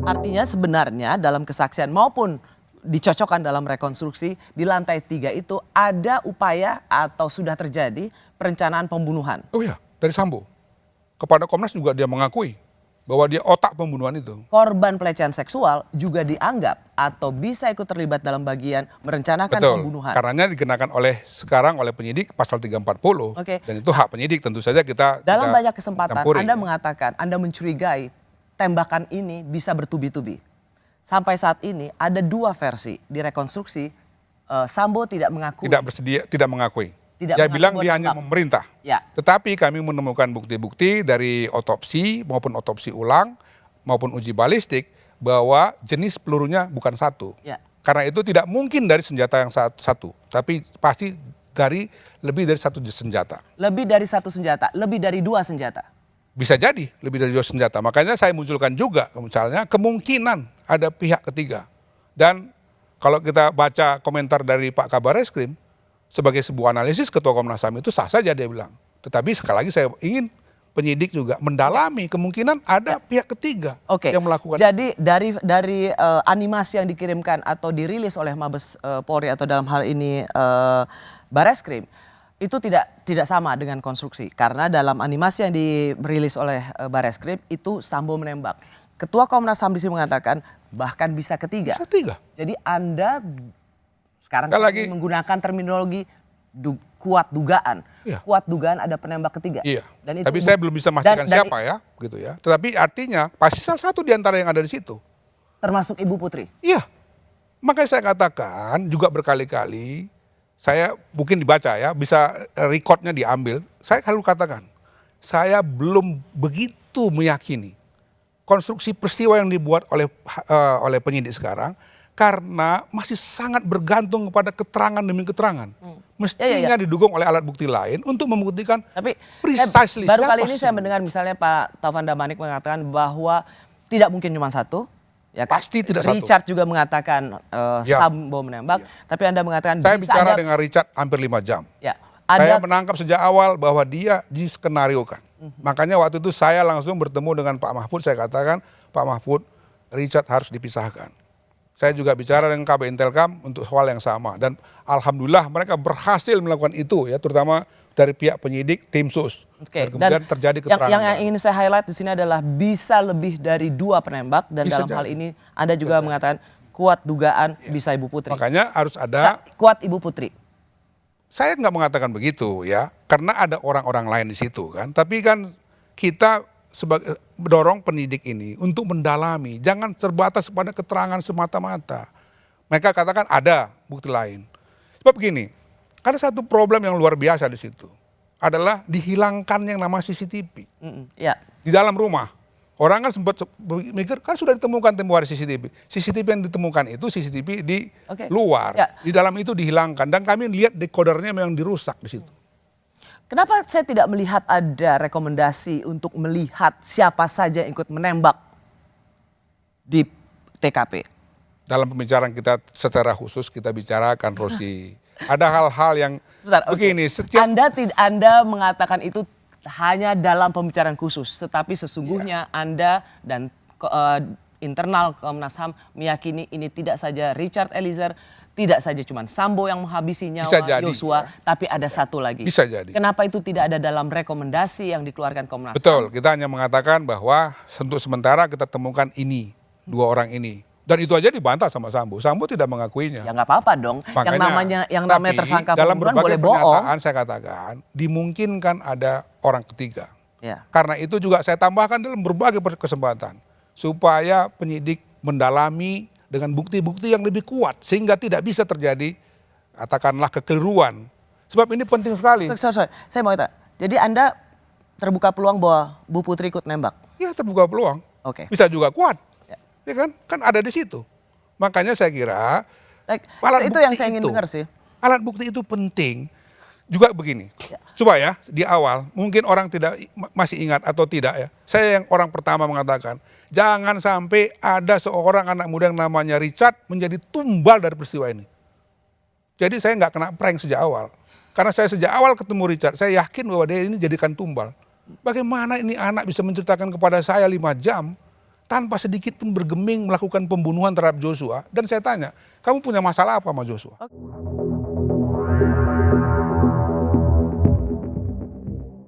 Artinya sebenarnya dalam kesaksian maupun dicocokkan dalam rekonstruksi di lantai 3 itu ada upaya atau sudah terjadi perencanaan pembunuhan. Oh iya, dari Sambo. Kepada Komnas juga dia mengakui bahwa dia otak pembunuhan itu. Korban pelecehan seksual juga dianggap atau bisa ikut terlibat dalam bagian merencanakan pembunuhan. Karena dikenakan sekarang oleh penyidik pasal 340. Oke. Dan itu hak penyidik, tentu saja kita dalam banyak kesempatan campuri. Anda mengatakan Anda mencurigai tembakan ini bisa bertubi-tubi. Sampai saat ini ada dua versi di rekonstruksi. Sambo tidak mengakui. Tidak mengakui. Dia bilang dia hanya memerintah. Ya. Tetapi kami menemukan bukti-bukti dari otopsi maupun otopsi ulang maupun uji balistik bahwa jenis pelurunya bukan satu. Ya. Karena itu tidak mungkin dari senjata yang satu, tapi pasti dari lebih dari satu senjata. Lebih dari satu senjata, lebih dari dua senjata. Bisa jadi lebih dari dua senjata. Makanya saya munculkan juga misalnya kemungkinan ada pihak ketiga. Dan kalau kita baca komentar dari Pak Kabar Reskrim, sebagai sebuah analisis Ketua Komnas HAM itu sah saja dia bilang. Tetapi sekali lagi saya ingin penyidik juga mendalami kemungkinan ada pihak ketiga yang melakukan. Jadi dari animasi yang dikirimkan atau dirilis oleh Mabes Polri atau dalam hal ini Bareskrim itu tidak sama dengan konstruksi karena dalam animasi yang dirilis oleh Bareskrim itu Sambo menembak. Ketua Komnas HAM mengatakan bahkan bisa ketiga. Bisa tiga. Jadi Anda sekarang lagi menggunakan terminologi kuat dugaan. Iya. Kuat dugaan ada penembak ketiga. Iya. Dan itu tapi saya belum bisa memastikan siapa ya, gitu ya. Tetapi artinya pasti salah satu di antara yang ada di situ. Termasuk Ibu Putri. Iya. Makanya saya katakan juga berkali-kali, saya mungkin dibaca ya, bisa recordnya diambil. Saya selalu katakan, saya belum begitu meyakini konstruksi peristiwa yang dibuat oleh penyidik sekarang. Karena masih sangat bergantung kepada keterangan demi keterangan. Mestinya didukung oleh alat bukti lain untuk membuktikan precisely baru kali ini saya mendengar misalnya Pak Taufan Damanik mengatakan bahwa tidak mungkin cuma satu. Ya kan? Pasti tidak Richard satu. juga mengatakan Sambo menembak. Tapi Anda mengatakan saya bicara dengan Richard hampir 5 jam. Ya, saya menangkap sejak awal bahwa dia diskenariokan. Makanya waktu itu saya langsung bertemu dengan Pak Mahfud. Saya katakan Pak Mahfud, Richard harus dipisahkan. Saya juga bicara dengan KB Intelkam untuk soal yang sama. Dan alhamdulillah mereka berhasil melakukan itu ya, terutama dari pihak penyidik tim sus. Dan kemudian terjadi keterangan. Yang ingin saya highlight di sini adalah bisa lebih dari dua penembak. Dan bisa dalam hal jadi. ini Anda juga mengatakan kuat dugaan bisa Ibu Putri. Makanya harus ada. Kuat Ibu Putri. Saya nggak mengatakan begitu ya. Karena ada orang-orang lain di situ kan. Tapi kan kita sebagai mendorong penyidik ini untuk mendalami, jangan terbatas pada keterangan semata-mata. Mereka katakan ada bukti lain. Sebab begini, ada satu problem yang luar biasa di situ, adalah dihilangkan yang nama CCTV di dalam rumah. Orang kan sempat mikir kan sudah ditemukan tempo hari CCTV. CCTV yang ditemukan itu CCTV di luar, di dalam itu dihilangkan dan kami lihat dekodernya memang dirusak di situ. Kenapa saya tidak melihat ada rekomendasi untuk melihat siapa saja yang ikut menembak di TKP? Dalam pembicaraan kita secara khusus kita bicarakan, Rosi. Ada hal-hal yang begini. Anda mengatakan itu hanya dalam pembicaraan khusus, tetapi sesungguhnya Anda dan internal Komnas HAM meyakini ini tidak saja Richard Eliezer, tidak saja cuma Sambo yang menghabisi nyawa Yosua, tapi ada satu lagi. Bisa jadi. Kenapa itu tidak ada dalam rekomendasi yang dikeluarkan Komnas HAM? Betul, kita hanya mengatakan bahwa untuk sementara kita temukan ini, dua orang ini. Dan itu aja dibantah sama Sambo. Sambo tidak mengakuinya. Ya nggak apa-apa dong. Makanya, yang namanya tapi tersangka dalam pembunuhan berbagai boleh bohong. pernyataan saya katakan dimungkinkan ada orang ketiga. Ya. Karena itu juga saya tambahkan dalam berbagai kesempatan supaya penyidik mendalami dengan bukti-bukti yang lebih kuat sehingga tidak bisa terjadi katakanlah kekeliruan. Sebab ini penting sekali. Sorry. Saya mau tanya. Jadi Anda terbuka peluang bahwa Bu Putri ikut nembak? Ya terbuka peluang. Oke. Bisa juga kuat. Ya. Ya kan? Kan ada di situ. Makanya saya kira Itu yang saya ingin dengar sih. alat bukti itu penting. Juga begini. Coba ya di awal mungkin orang tidak masih ingat atau tidak ya. Saya yang orang pertama mengatakan jangan sampai ada seorang anak muda yang namanya Richard menjadi tumbal dari peristiwa ini. Jadi saya nggak kena prank sejak awal. Karena saya sejak awal ketemu Richard, saya yakin bahwa dia ini jadikan tumbal. Bagaimana ini anak bisa menceritakan kepada saya 5 jam tanpa sedikit pun bergeming melakukan pembunuhan terhadap Joshua. Dan saya tanya, kamu punya masalah apa sama Joshua?